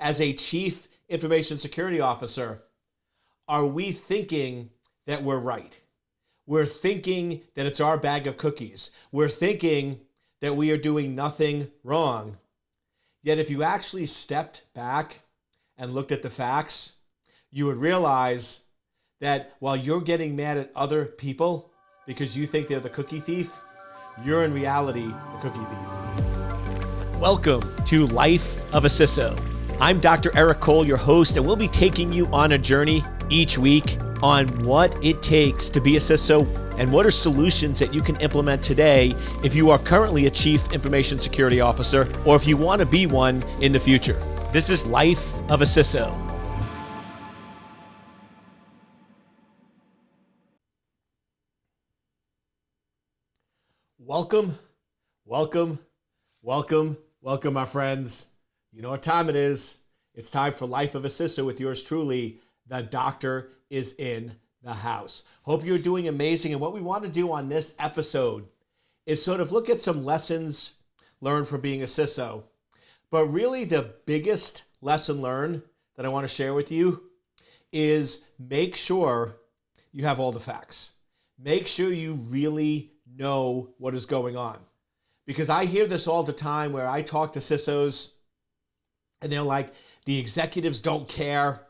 as a chief information security officer, are we thinking that we're right? We're thinking that it's our bag of cookies. We're thinking that we are doing nothing wrong. Yet if you actually stepped back and looked at the facts, you would realize that while you're getting mad at other people because you think they're the cookie thief, you're in reality the cookie thief. Welcome to Life of a CISO. I'm Dr. Eric Cole, your host, and we'll be taking you on a journey each week on what it takes to be a CISO and what are solutions that you can implement today if you are currently a Chief Information Security Officer or if you want to be one in the future. This is Life of a CISO. Welcome, my friends. You know what time it is. It's time for Life of a CISO with yours truly. The doctor is in the house. Hope you're doing amazing. And what we want to do on this episode is sort of look at some lessons learned from being a CISO. But really the biggest lesson learned that I want to share with you is make sure you have all the facts. Make sure you really know what is going on. Because I hear this all the time where I talk to CISOs and they're like, the executives don't care.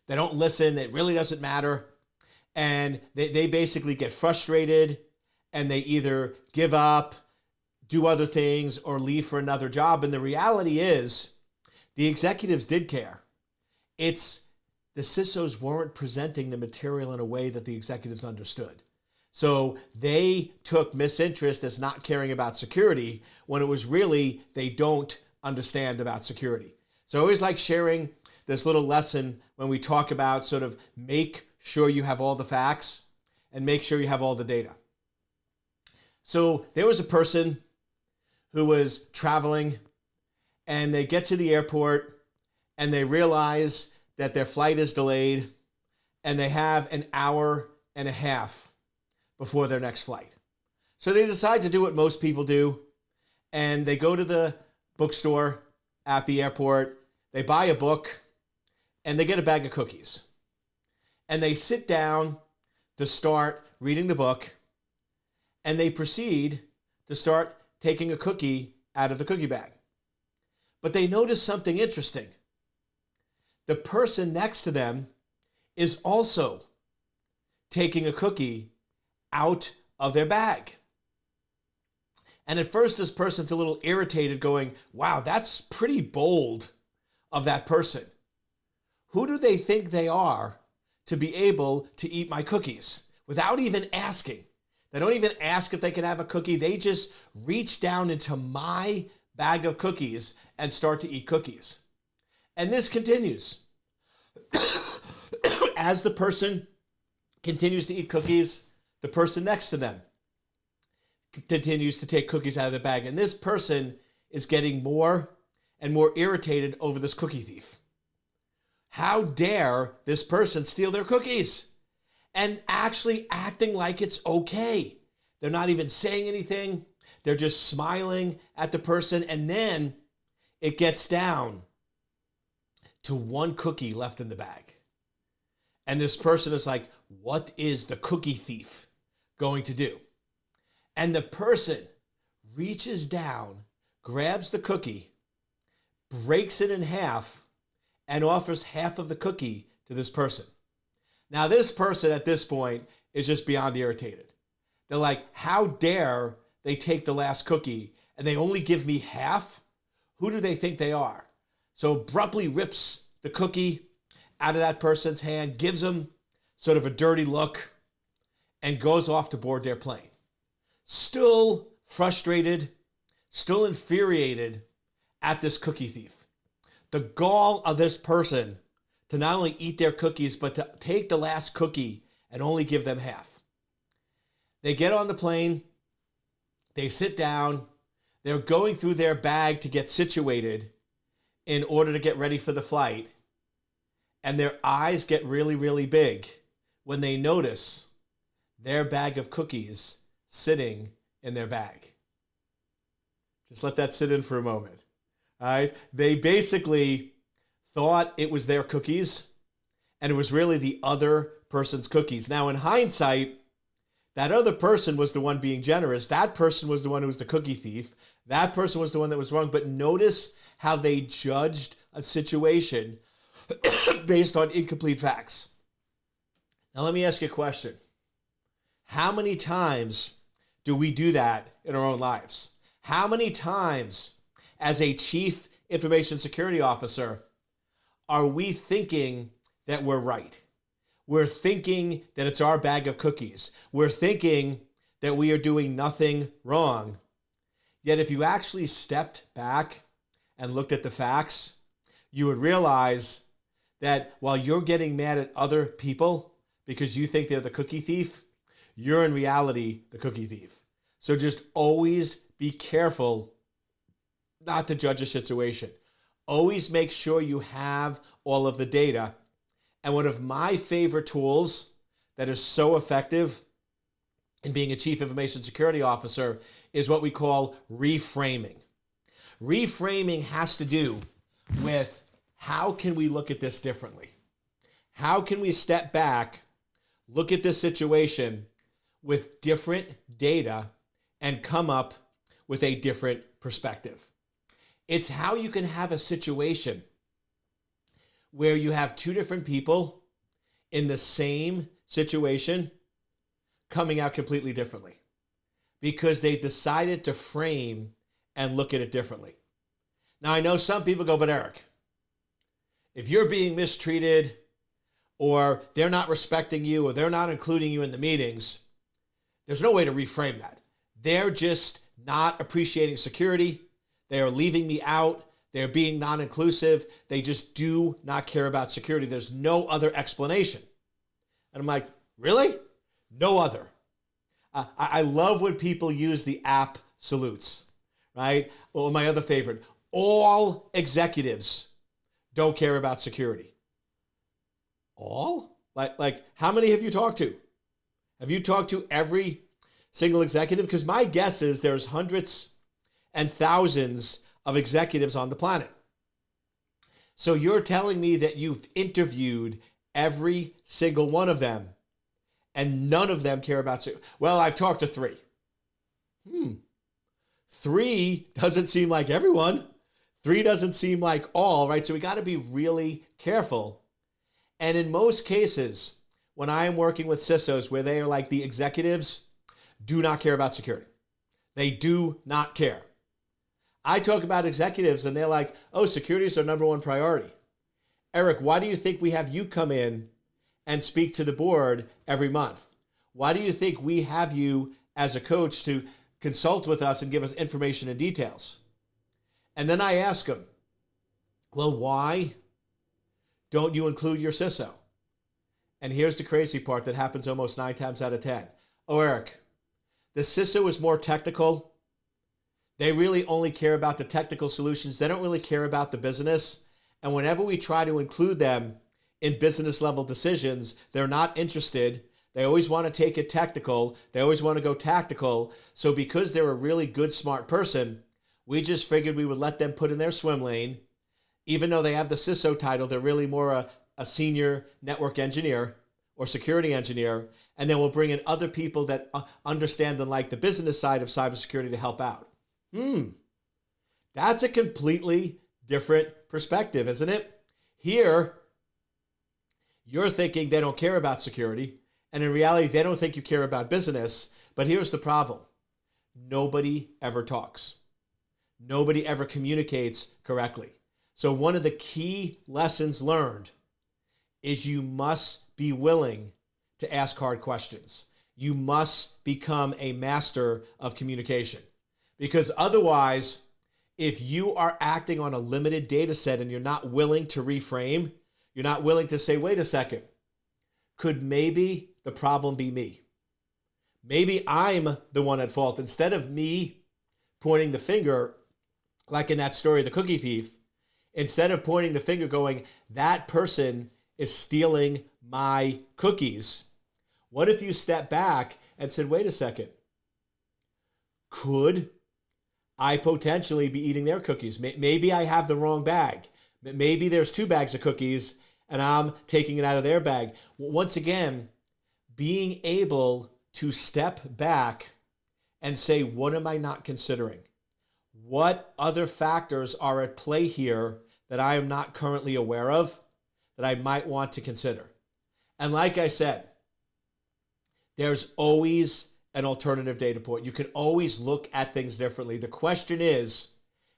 They don't listen. It really doesn't matter. And they basically get frustrated and they either give up, do other things, or leave for another job. And the reality is the executives did care. It's the CISOs weren't presenting the material in a way that the executives understood. So they took misinterest as not caring about security when it was really they don't understand about security. So I always like sharing this little lesson when we talk about sort of make sure you have all the facts and make sure you have all the data. So there was a person who was traveling and they get to the airport and they realize that their flight is delayed and they have an hour and a half before their next flight. So they decide to do what most people do and they go to the bookstore at the airport, they buy a book and they get a bag of cookies. And they sit down to start reading the book and they proceed to start taking a cookie out of the cookie bag. But they notice something interesting. The person next to them is also taking a cookie out of their bag. And at first this person's a little irritated going, wow, that's pretty bold of that person. Who do they think they are to be able to eat my cookies without even asking? They don't even ask if they can have a cookie. They just reach down into my bag of cookies and start to eat cookies. And this continues. As the person continues to eat cookies, the person next to them continues to take cookies out of the bag. And this person is getting more and more irritated over this cookie thief. How dare this person steal their cookies? And actually acting like it's okay. They're not even saying anything. They're just smiling at the person. And then it gets down to one cookie left in the bag. And this person is like, what is the cookie thief going to do? And the person reaches down, grabs the cookie, breaks it in half, and offers half of the cookie to this person. Now, this person at this point is just beyond irritated. They're like, how dare they take the last cookie and they only give me half? Who do they think they are? So abruptly rips the cookie out of that person's hand, gives them sort of a dirty look, and goes off to board their plane. Still frustrated, still infuriated at this cookie thief. The gall of this person to not only eat their cookies, but to take the last cookie and only give them half. They get on the plane, they sit down, they're going through their bag to get situated in order to get ready for the flight, and their eyes get really, really big when they notice their bag of cookies sitting in their bag. Just let that sit in for a moment. All right? They basically thought it was their cookies, and it was really the other person's cookies. Now, in hindsight, that other person was the one being generous. That person was the one who was the cookie thief. That person was the one that was wrong. But notice how they judged a situation based on incomplete facts. Now, let me ask you a question. How many times do we do that in our own lives? How many times, as a chief information security officer, are we thinking that we're right? We're thinking that it's our bag of cookies. We're thinking that we are doing nothing wrong. Yet if you actually stepped back and looked at the facts, you would realize that while you're getting mad at other people because you think they're the cookie thief, you're in reality the cookie thief. So just always be careful not to judge a situation. Always make sure you have all of the data. And one of my favorite tools that is so effective in being a chief information security officer is what we call reframing. Reframing has to do with how can we look at this differently? How can we step back, look at this situation with different data and come up with a different perspective? It's how you can have a situation where you have two different people in the same situation coming out completely differently because they decided to frame and look at it differently. Now, I know some people go, but Eric, if you're being mistreated or they're not respecting you or they're not including you in the meetings, there's no way to reframe that. They're just not appreciating security. They are leaving me out. They're being non-inclusive. They just do not care about security. There's no other explanation. And I'm like, really? No other. I love when people use the absolutes, right? Or my other favorite, all executives don't care about security. All? Like how many have you talked to? Have you talked to every single executive? Because my guess is there's hundreds and thousands of executives on the planet. So you're telling me that you've interviewed every single one of them and none of them care about security? Well, I've talked to three. Three doesn't seem like everyone. Three doesn't seem like all, right? So we got to be really careful. And in most cases, when I am working with CISOs where they are like the executives do not care about security. They do not care. I talk about executives and they're like, oh, security is our number one priority. Eric, why do you think we have you come in and speak to the board every month? Why do you think we have you as a coach to consult with us and give us information and details? And then I ask them, well, why don't you include your CISO? And here's the crazy part that happens almost 9 times out of 10. Oh, Eric, the CISO is more technical. They really only care about the technical solutions. They don't really care about the business. And whenever we try to include them in business level decisions, they're not interested. They always want to take it technical. They always want to go tactical. So because they're a really good, smart person, we just figured we would let them put in their swim lane. Even though they have the CISO title, they're really more a senior network engineer or security engineer. And then we'll bring in other people that understand and like the business side of cybersecurity to help out. That's a completely different perspective, isn't it? Here, you're thinking they don't care about security, and in reality, they don't think you care about business. But here's the problem. Nobody ever talks. Nobody ever communicates correctly. So one of the key lessons learned is you must be willing to ask hard questions. You must become a master of communication. Because otherwise, if you are acting on a limited data set and you're not willing to reframe, you're not willing to say, wait a second, could maybe the problem be me? Maybe I'm the one at fault. Instead of me pointing the finger, like in that story, the cookie thief, instead of pointing the finger going, that person is stealing my cookies, what if you step back and said, wait a second, could I potentially be eating their cookies? Maybe I have the wrong bag. Maybe there's 2 bags of cookies and I'm taking it out of their bag. Once again, being able to step back and say, what am I not considering? What other factors are at play here that I am not currently aware of that I might want to consider? And like I said, there's always an alternative data point. You can always look at things differently. The question is,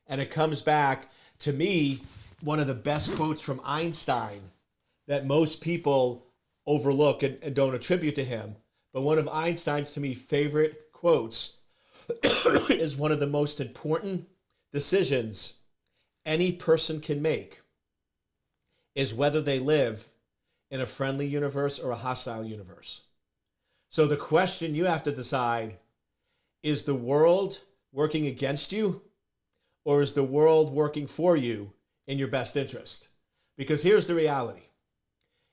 and it comes back to me, one of the best quotes from Einstein that most people overlook and don't attribute to him, but one of Einstein's, to me, favorite quotes is one of the most important decisions any person can make is whether they live in a friendly universe or a hostile universe. So the question you have to decide is the world working against you or is the world working for you in your best interest? Because here's the reality.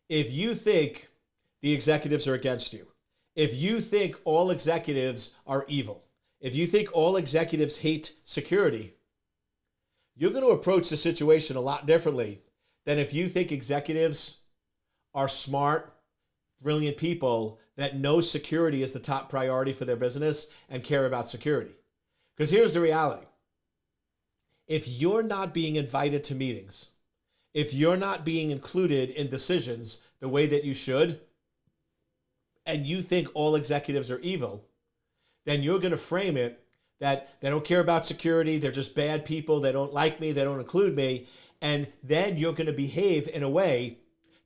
If you think the executives are against you, if you think all executives are evil, if you think all executives hate security, you're going to approach the situation a lot differently than if you think executives are smart, brilliant people that know security is the top priority for their business and care about security. Because here's the reality. If you're not being invited to meetings, if you're not being included in decisions the way that you should, and you think all executives are evil, then you're going to frame it that they don't care about security, they're just bad people, they don't like me, they don't include me, and then you're going to behave in a way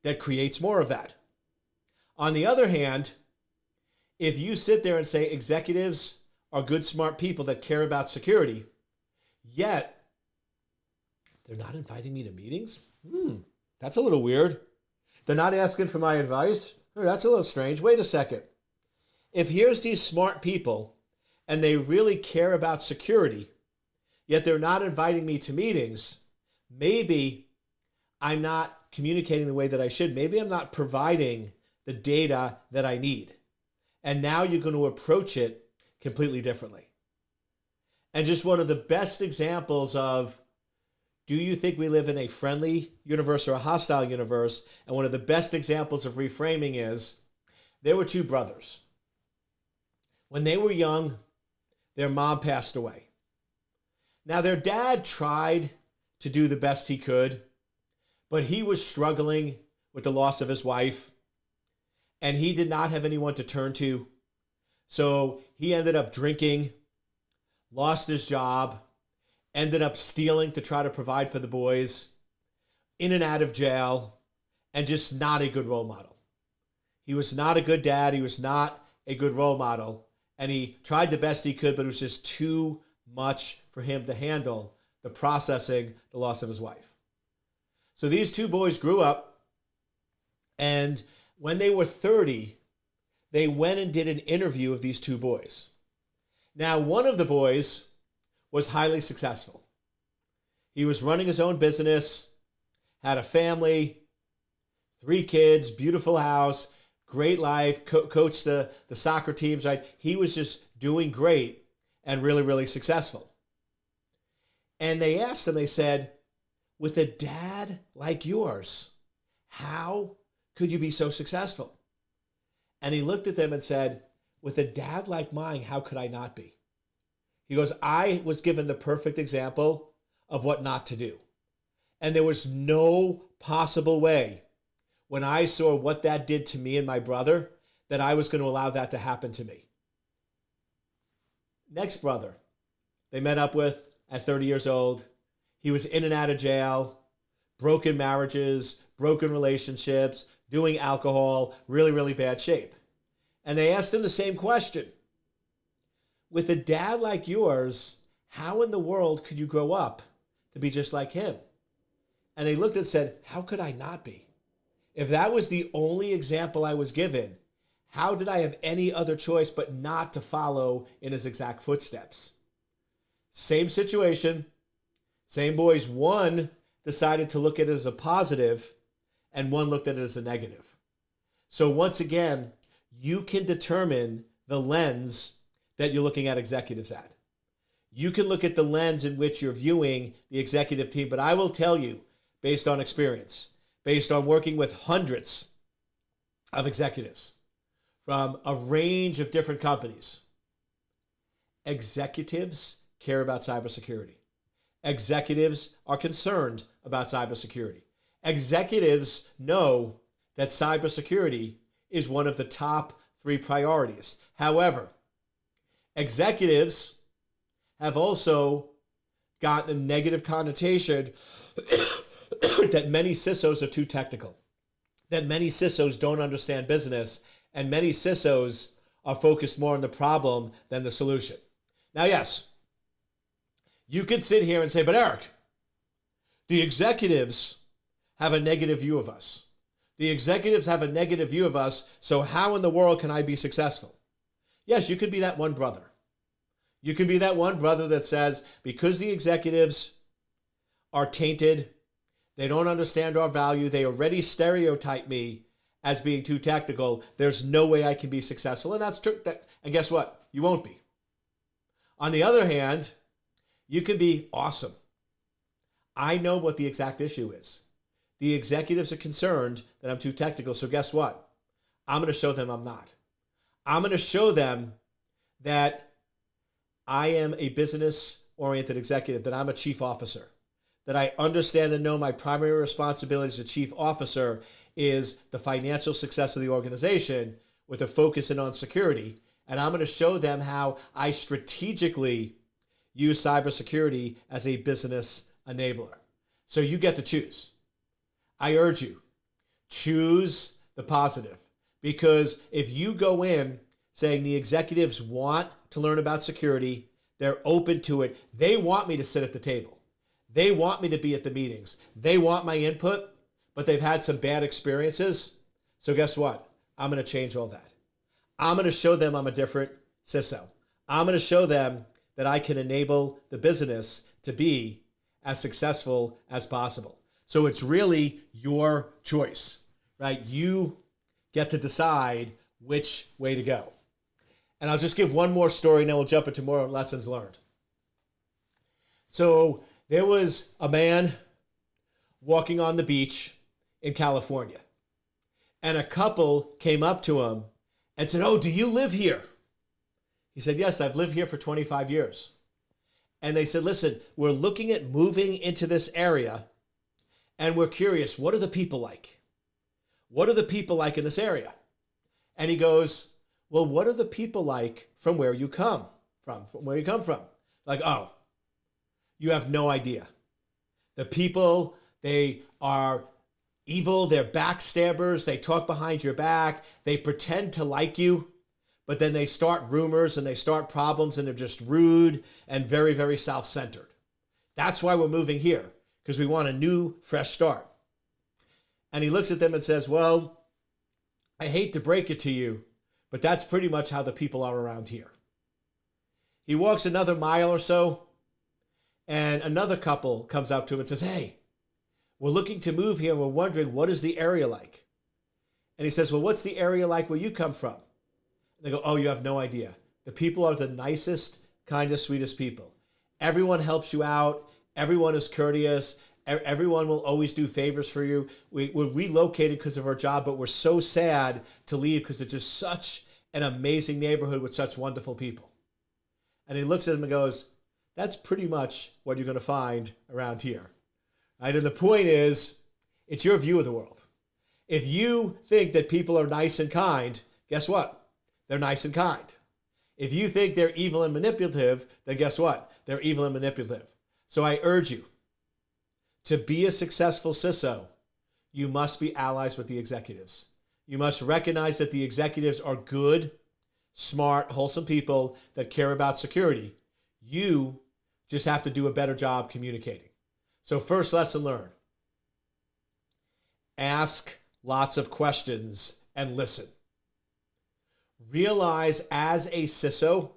that creates more of that. On the other hand, if you sit there and say executives are good, smart people that care about security, yet they're not inviting me to meetings? That's a little weird. They're not asking for my advice? That's a little strange. Wait a second. If here's these smart people and they really care about security, yet they're not inviting me to meetings, maybe I'm not communicating the way that I should. Maybe I'm not providing the data that I need. And now you're going to approach it completely differently. And just one of the best examples of, do you think we live in a friendly universe or a hostile universe? And one of the best examples of reframing is, there were 2 brothers. When they were young, their mom passed away. Now, their dad tried to do the best he could, but he was struggling with the loss of his wife, and he did not have anyone to turn to. So he ended up drinking, lost his job, ended up stealing to try to provide for the boys, in and out of jail, and just not a good role model. He was not a good dad. He was not a good role model. And he tried the best he could, but it was just too much for him to handle, the processing the loss of his wife. So these 2 boys grew up, and when they were 30, they went and did an interview of these 2 boys. Now, one of the boys was highly successful. He was running his own business, had a family, 3 kids, beautiful house, great life, coached the soccer teams, right? He was just doing great and really, really successful. And they asked him, they said, with a dad like yours, how could you be so successful? And he looked at them and said, with a dad like mine, how could I not be? He goes, I was given the perfect example of what not to do. And there was no possible way, when I saw what that did to me and my brother, that I was going to allow that to happen to me. Next brother they met up with at 30 years old. He was in and out of jail, broken marriages, broken relationships, doing alcohol, really, really bad shape. And they asked him the same question. With a dad like yours, how in the world could you grow up to be just like him? And they looked and said, how could I not be? If that was the only example I was given, how did I have any other choice but not to follow in his exact footsteps? Same situation, same boys. One decided to look at it as a positive and one looked at it as a negative. So once again, you can determine the lens that you're looking at executives at. You can look at the lens in which you're viewing the executive team, but I will tell you, based on experience, based on working with hundreds of executives from a range of different companies. Executives care about cybersecurity. Executives are concerned about cybersecurity. Executives know that cybersecurity is one of the top 3 priorities. However, executives have also gotten a negative connotation that many CISOs are too technical, that many CISOs don't understand business, and many CISOs are focused more on the problem than the solution. Now, yes, you could sit here and say, but Eric, the executives have a negative view of us. The executives have a negative view of us, so how in the world can I be successful? Yes, you could be that one brother. You could be that one brother that says, because the executives are tainted, they don't understand our value, they already stereotype me as being too technical, there's no way I can be successful. And that's true. And guess what? You won't be. On the other hand, you can be awesome. I know what the exact issue is. The executives are concerned that I'm too technical, so guess what? I'm going to show them I'm not. I'm going to show them that I am a business-oriented executive, that I'm a chief officer, that I understand and know my primary responsibility as a chief officer is the financial success of the organization with a focus in on security. And I'm going to show them how I strategically use cybersecurity as a business enabler. So you get to choose. I urge you, choose the positive. Because if you go in saying the executives want to learn about security, they're open to it, they want me to sit at the table, they want me to be at the meetings, they want my input, but they've had some bad experiences, so guess what? I'm going to change all that. I'm going to show them I'm a different CISO. I'm going to show them that I can enable the business to be as successful as possible. So it's really your choice, right? You get to decide which way to go. And I'll just give one more story and then we'll jump into more lessons learned. So there was a man walking on the beach in California, and a couple came up to him and said, "Oh, do you live here?" He said, "Yes, I've lived here for 25 years. And they said, "Listen, we're looking at moving into this area and we're curious, what are the people like? What are the people like in this area?" And he goes, "Well, what are the people like from where you come from? From where you come from?" Like, "Oh, you have no idea. The people, they are evil, they're backstabbers, they talk behind your back, they pretend to like you, but then they start rumors and they start problems and they're just rude and very, very self-centered. That's why we're moving here, because we want a new, fresh start." And he looks at them and says, "Well, I hate to break it to you, but that's pretty much how the people are around here." He walks another mile or so, and another couple comes up to him and says, "Hey, we're looking to move here. We're wondering, what is the area like?" And he says, "Well, what's the area like where you come from?" And they go, "Oh, you have no idea. The people are the nicest, kindest, sweetest people. Everyone helps you out. Everyone is courteous. Everyone will always do favors for you. We're relocated because of our job, but we're so sad to leave because it's just such an amazing neighborhood with such wonderful people." And he looks at him and goes, "That's pretty much what you're going to find around here." Right? And the point is, it's your view of the world. If you think that people are nice and kind, guess what? They're nice and kind. If you think they're evil and manipulative, then guess what? They're evil and manipulative. So I urge you, to be a successful CISO, you must be allies with the executives. You must recognize that the executives are good, smart, wholesome people that care about security. You just have to do a better job communicating. So first lesson learned, ask lots of questions and listen. Realize as a CISO,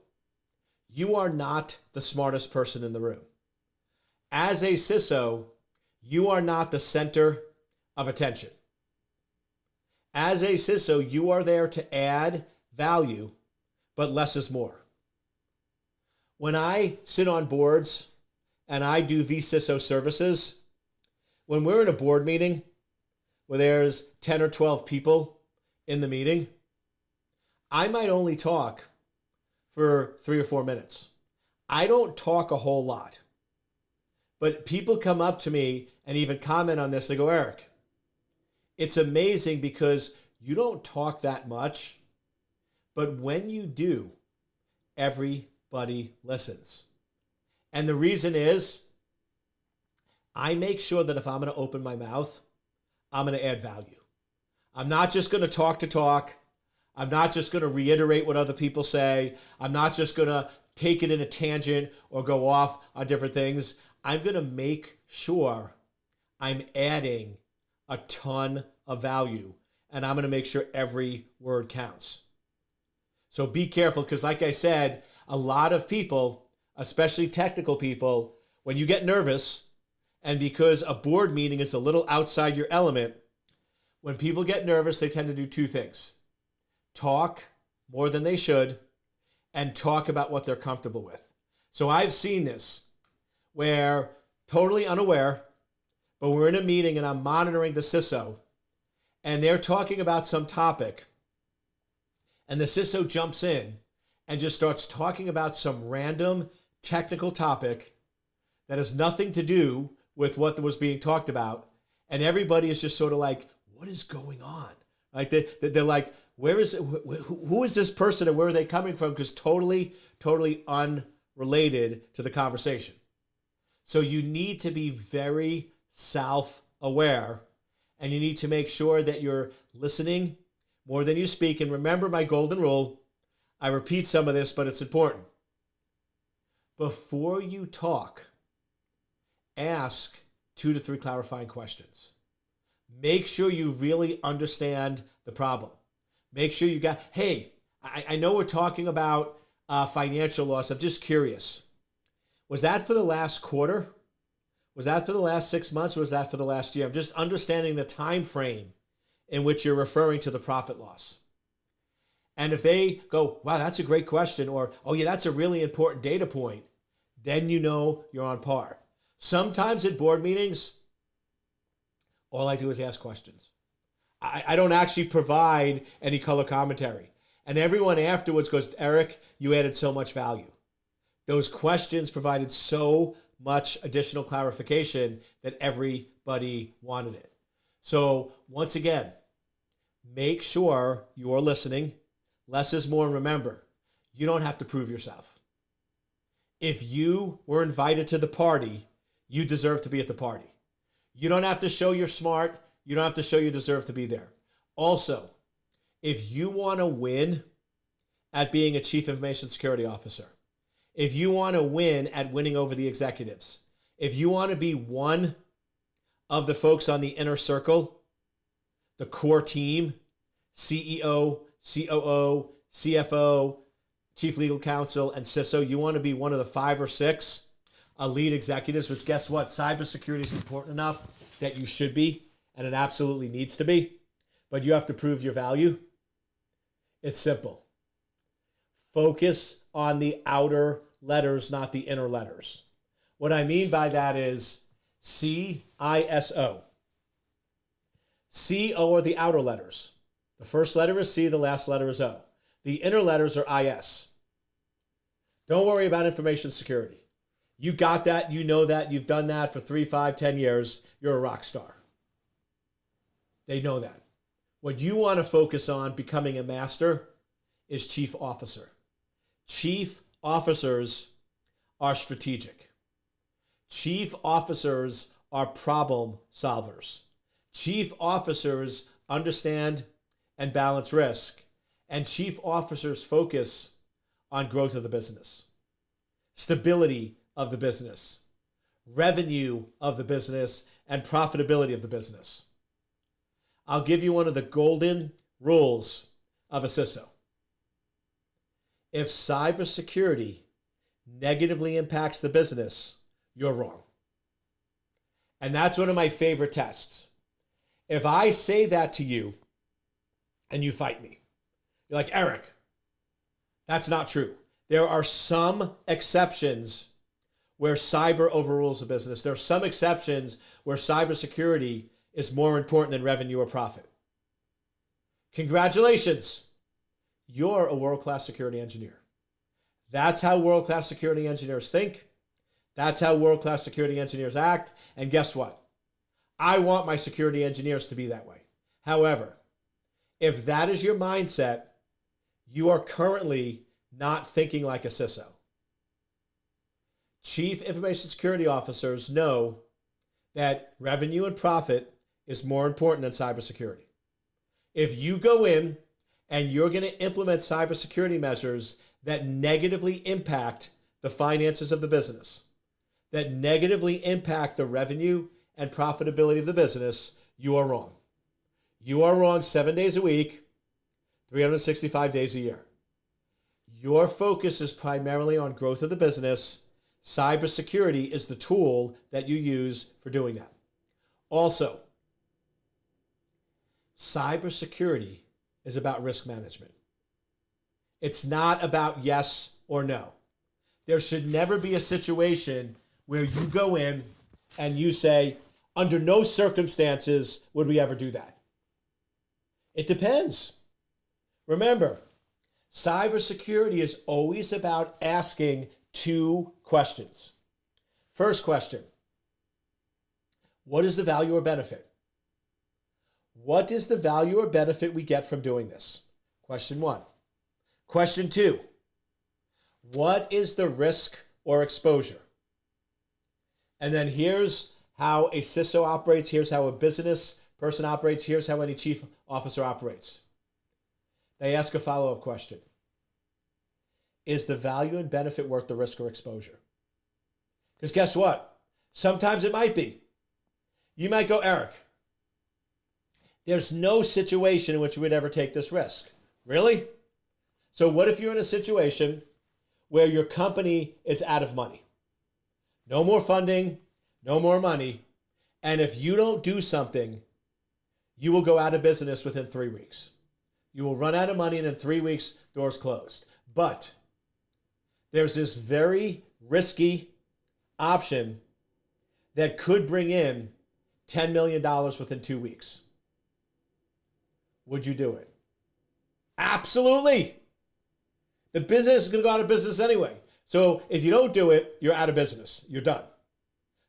you are not the smartest person in the room. As a CISO, you are not the center of attention. As a CISO, you are there to add value, but less is more. When I sit on boards and I do vCISO services, When we're in a board meeting where there's 10 or 12 people in the meeting, I might only talk for 3 or 4 minutes. I don't talk a whole lot. But people come up to me and even comment on this. They go, Eric, it's amazing because you don't talk that much, but when you do, everybody listens. And the reason is, I make sure that if I'm going to open my mouth, I'm going to add value. I'm not just going to talk. I'm not just going to reiterate what other people say. I'm not just going to take it in a tangent or go off on different things. I'm going to make sure I'm adding a ton of value, and I'm going to make sure every word counts. So be careful, because like I said, a lot of people, especially technical people, when you get nervous, and because a board meeting is a little outside your element, when people get nervous, they tend to do 2 things. Talk more than they should, and talk about what they're comfortable with. So I've seen this where, totally unaware, but we're in a meeting and I'm monitoring the CISO, and they're talking about some topic, and the CISO jumps in and just starts talking about some random technical topic that has nothing to do with what was being talked about, and everybody is just sort of like, what is going on? Like they're like, who is this person and where are they coming from? Because totally unrelated to the conversation. So you need to be very self-aware, and you need to make sure that you're listening more than you speak. And remember my golden rule. I repeat some of this, but it's important. Before you talk, ask 2 to 3 clarifying questions. Make sure you really understand the problem. Make sure you got, hey, I know we're talking about financial loss. I'm just curious. Was that for the last quarter? Was that for the last 6 months? Or was that for the last year? I'm just understanding the time frame in which you're referring to the profit loss. And if they go, wow, that's a great question, or, oh yeah, that's a really important data point, then you know you're on par. Sometimes at board meetings, all I do is ask questions. I don't actually provide any color commentary. And everyone afterwards goes, Eric, you added so much value. Those questions provided so much additional clarification that everybody wanted it. So once again, make sure you are listening. Less is more. And remember, you don't have to prove yourself. If you were invited to the party, you deserve to be at the party. You don't have to show you're smart. You don't have to show you deserve to be there. Also, if you want to win at being a chief information security officer, if you want to win at winning over the executives, if you want to be one of the folks on the inner circle, the core team, CEO, COO, CFO, chief legal counsel, and CISO, you want to be one of the 5 or 6 lead executives, which guess what? Cybersecurity is important enough that you should be, and it absolutely needs to be, but you have to prove your value. It's simple. Focus on the outer letters, not the inner letters. What I mean by that is CISO. CO are the outer letters. The first letter is C, the last letter is O. The inner letters are IS. Don't worry about information security. You got that, you know that, you've done that for 3, 5, 10 years, you're a rock star. They know that. What you want to focus on becoming a master is chief officer. Chief officers are strategic. Chief officers are problem solvers. Chief officers understand and balance risk. And chief officers focus on growth of the business, stability of the business, revenue of the business, and profitability of the business. I'll give you one of the golden rules of a CISO. If cybersecurity negatively impacts the business, you're wrong. And that's one of my favorite tests. If I say that to you and you fight me, you're like, Eric, that's not true. There are some exceptions where cyber overrules the business. There are some exceptions where cybersecurity is more important than revenue or profit. Congratulations, you're a world-class security engineer. That's how world-class security engineers think. That's how world-class security engineers act. And guess what? I want my security engineers to be that way. However, if that is your mindset, you are currently not thinking like a CISO. Chief Information Security Officers know that revenue and profit is more important than cybersecurity. If you go in and you're going to implement cybersecurity measures that negatively impact the finances of the business, that negatively impact the revenue and profitability of the business, you are wrong. You are wrong 7 days a week, 365 days a year. Your focus is primarily on growth of the business. Cybersecurity is the tool that you use for doing that. Also, cybersecurity is about risk management. It's not about yes or no. There should never be a situation where you go in and you say, under no circumstances would we ever do that. It depends. Remember, cybersecurity is always about asking two questions. First question, what is the value or benefit? What is the value or benefit we get from doing this? Question one. Question two, what is the risk or exposure? And then here's how a CISO operates, here's how a business person operates, here's how any chief officer operates. They ask a follow-up question. Is the value and benefit worth the risk or exposure? Because guess what? Sometimes it might be. You might go, Eric, there's no situation in which we would ever take this risk. Really? So what if you're in a situation where your company is out of money? No more funding, no more money. And if you don't do something, you will go out of business within 3 weeks. You will run out of money and in 3 weeks, doors closed. But there's this very risky option that could bring in $10 million within 2 weeks. Would you do it? Absolutely. The business is going to go out of business anyway. So if you don't do it, you're out of business. You're done.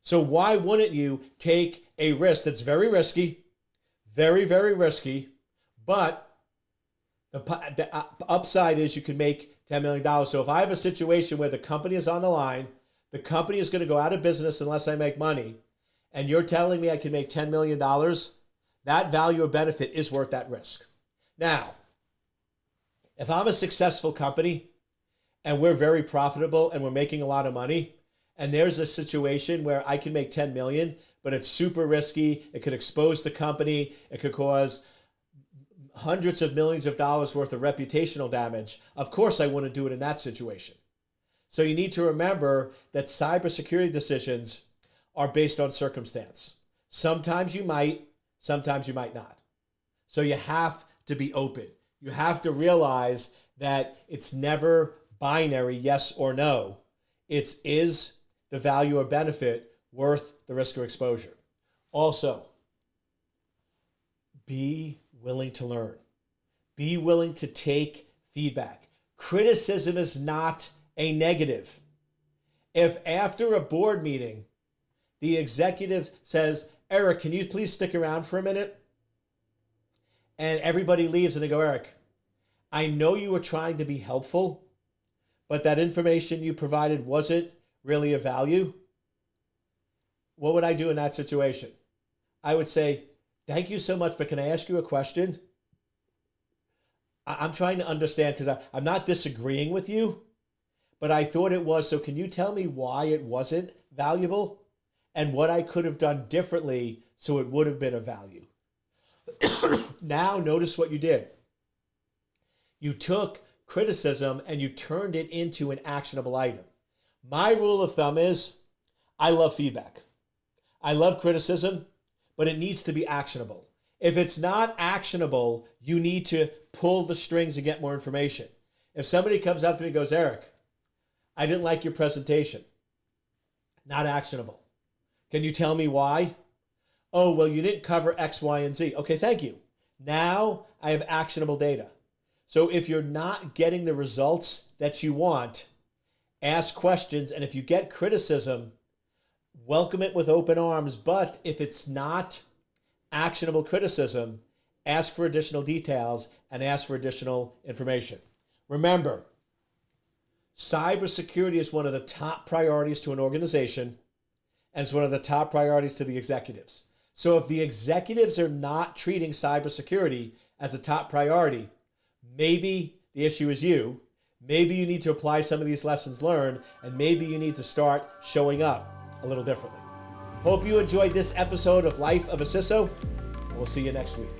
So why wouldn't you take a risk that's very risky, very, very risky, but the upside is you can make $10 million. So if I have a situation where the company is on the line, the company is going to go out of business unless I make money, and you're telling me I can make $10 million, that value or benefit is worth that risk. Now, if I'm a successful company and we're very profitable and we're making a lot of money, and there's a situation where I can make 10 million, but it's super risky, it could expose the company, it could cause hundreds of millions of dollars worth of reputational damage, of course I wouldn't do it in that situation. So you need to remember that cybersecurity decisions are based on circumstance. Sometimes you might, sometimes you might not. So you have to be open. You have to realize that it's never binary, yes or no. It's is the value or benefit worth the risk or exposure. Also, be willing to learn. Be willing to take feedback. Criticism is not a negative. If after a board meeting, the executive says, Eric, can you please stick around for a minute? And everybody leaves and they go, Eric, I know you were trying to be helpful, but that information you provided wasn't really of value. What would I do in that situation? I would say, thank you so much, but can I ask you a question? I'm trying to understand because I'm not disagreeing with you, but I thought it was. So can you tell me why it wasn't valuable and what I could have done differently so it would have been of value? Now notice what you did. You took criticism and you turned it into an actionable item. My rule of thumb is I love feedback. I love criticism, but it needs to be actionable. If it's not actionable, you need to pull the strings and get more information. If somebody comes up to me and goes, Eric, I didn't like your presentation. not actionable. Can you tell me why? Oh, well, you didn't cover X, Y, and Z. Okay, thank you. Now I have actionable data. So if you're not getting the results that you want, ask questions. And if you get criticism, welcome it with open arms. But if it's not actionable criticism, ask for additional details and ask for additional information. Remember, cybersecurity is one of the top priorities to an organization, and it's one of the top priorities to the executives. So if the executives are not treating cybersecurity as a top priority, maybe the issue is you. Maybe you need to apply some of these lessons learned, and maybe you need to start showing up a little differently. Hope you enjoyed this episode of Life of a CISO, and we'll see you next week.